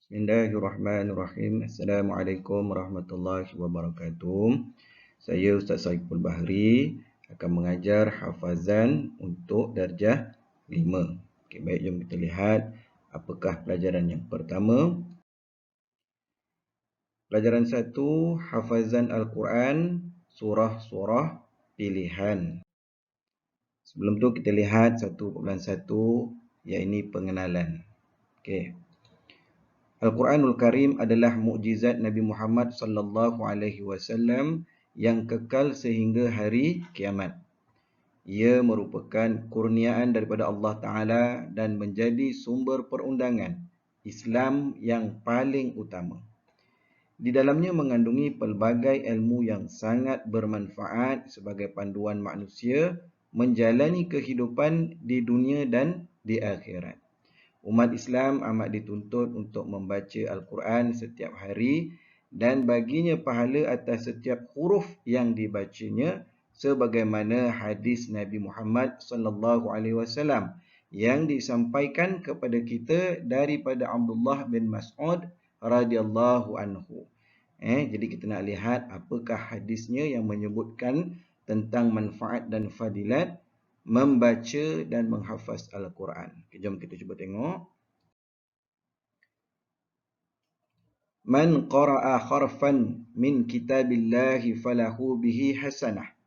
Bismillahirrahmanirrahim. Assalamualaikum warahmatullahi wabarakatuh. Saya Ustaz Saiful Bahri akan mengajar hafazan untuk darjah 5. Okey, baik, jom kita lihat apakah pelajaran yang pertama. Pelajaran 1, hafazan Al-Quran, surah-surah pilihan. Sebelum tu kita lihat 1.1, iaitu pengenalan. Okey. Al-Quranul Karim adalah mukjizat Nabi Muhammad sallallahu alaihi wasallam yang kekal sehingga hari kiamat. Ia merupakan kurniaan daripada Allah Taala dan menjadi sumber perundangan Islam yang paling utama. Di dalamnya mengandungi pelbagai ilmu yang sangat bermanfaat sebagai panduan manusia menjalani kehidupan di dunia dan di akhirat. Umat Islam amat dituntut untuk membaca Al-Quran setiap hari dan baginya pahala atas setiap huruf yang dibacanya sebagaimana hadis Nabi Muhammad sallallahu alaihi wasallam yang disampaikan kepada kita daripada Abdullah bin Mas'ud radhiyallahu anhu. Jadi kita nak lihat apakah hadisnya yang menyebutkan tentang manfaat dan fadilat membaca dan menghafaz Al-Quran. Okay, jom kita cuba tengok. Man qara'a kharfan min kitabillahi falahu bihi hasanah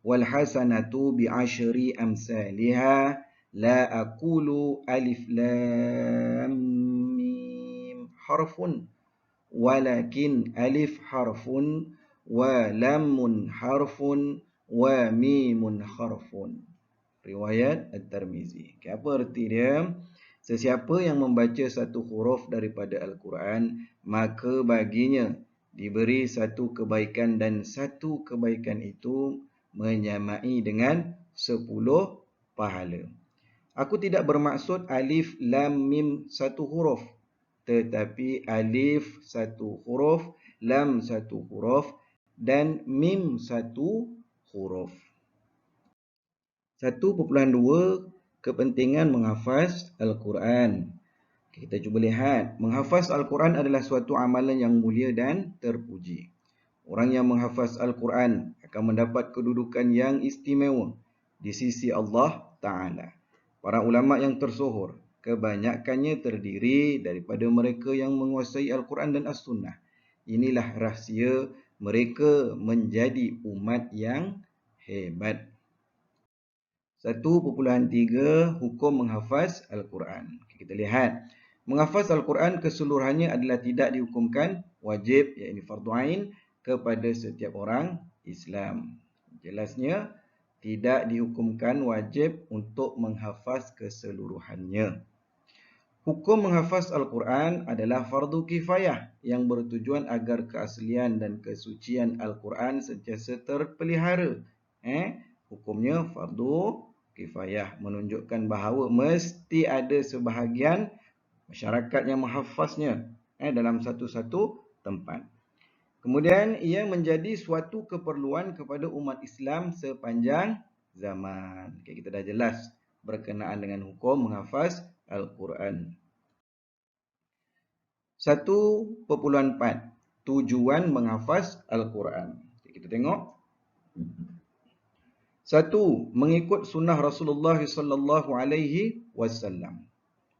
wal hasanatu bi asyri amsalha la aqulu alif lam mim harfun walakin alif harfun wa lamun harfun wa mimun harfun. Riwayat At-Tirmizi. Okay, apa erti dia? Sesiapa yang membaca satu huruf daripada Al-Quran, maka baginya diberi satu kebaikan dan satu kebaikan itu menyamai dengan 10 pahala. Aku tidak bermaksud alif lam mim satu huruf, tetapi alif satu huruf, lam satu huruf dan mim satu huruf. 1.2 Kepentingan menghafaz Al-Quran. Kita cuba lihat. Menghafaz Al-Quran adalah suatu amalan yang mulia dan terpuji. Orang yang menghafaz Al-Quran akan mendapat kedudukan yang istimewa di sisi Allah Ta'ala. Para ulama yang tersohor, kebanyakannya terdiri daripada mereka yang menguasai Al-Quran dan As-Sunnah. Inilah rahsia mereka menjadi umat yang hebat. 1.3 Hukum menghafaz Al-Quran. Kita lihat. Menghafaz Al-Quran keseluruhannya adalah tidak dihukumkan wajib, iaitu fardu ain, kepada setiap orang Islam. Jelasnya, tidak dihukumkan wajib untuk menghafaz keseluruhannya. Hukum menghafaz Al-Quran adalah fardu kifayah yang bertujuan agar keaslian dan kesucian Al-Quran sentiasa terpelihara. Hukumnya fardu kifayah, menunjukkan bahawa mesti ada sebahagian masyarakat yang menghafaznya dalam satu-satu tempat. Kemudian ia menjadi suatu keperluan kepada umat Islam sepanjang zaman. Okay, kita dah jelas berkenaan dengan hukum menghafaz Al-Quran. 1.4 Tujuan menghafaz Al-Quran. Okay, kita tengok. 1. Mengikut sunnah Rasulullah sallallahu alaihi wasallam.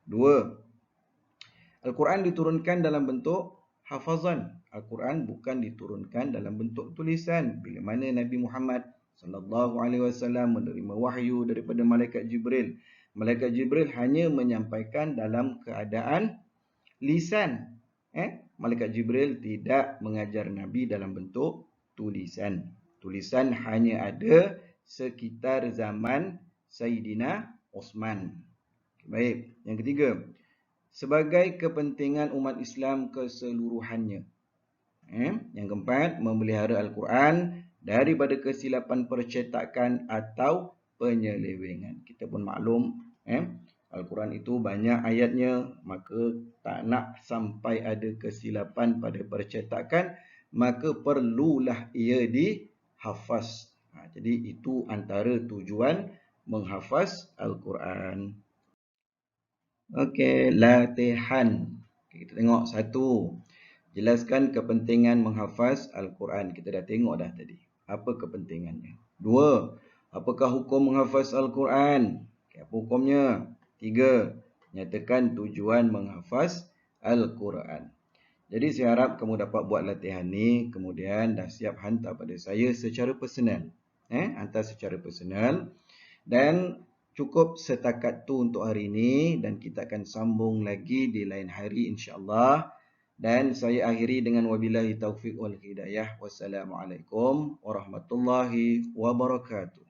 2. Al-Quran diturunkan dalam bentuk hafazan. Al-Quran bukan diturunkan dalam bentuk tulisan. Bila mana Nabi Muhammad sallallahu alaihi wasallam menerima wahyu daripada malaikat Jibril, malaikat Jibril hanya menyampaikan dalam keadaan lisan. Malaikat Jibril tidak mengajar Nabi dalam bentuk tulisan. Tulisan hanya ada sekitar zaman Sayyidina Osman. Baik, yang ketiga, sebagai kepentingan umat Islam keseluruhannya. Yang keempat, memelihara Al-Quran daripada kesilapan percetakan atau penyelewengan. Kita pun maklum, Al-Quran itu banyak ayatnya, maka tak nak sampai ada kesilapan pada percetakan, maka perlulah ia dihafaz. Jadi itu antara tujuan menghafaz Al-Quran. Okey, latihan. Kita tengok satu. Jelaskan kepentingan menghafaz Al-Quran. Kita dah tengok dah tadi. Apa kepentingannya? Dua. Apakah hukum menghafaz Al-Quran? Apa hukumnya? Tiga. Nyatakan tujuan menghafaz Al-Quran. Jadi saya harap kamu dapat buat latihan ni. Kemudian dah siap hantar pada saya secara personal. Hantar secara personal. Dan cukup setakat tu untuk hari ini. Dan kita akan sambung lagi di lain hari insya-Allah. Dan saya akhiri dengan wabillahi taufiq wal hidayah. Wassalamualaikum warahmatullahi wabarakatuh.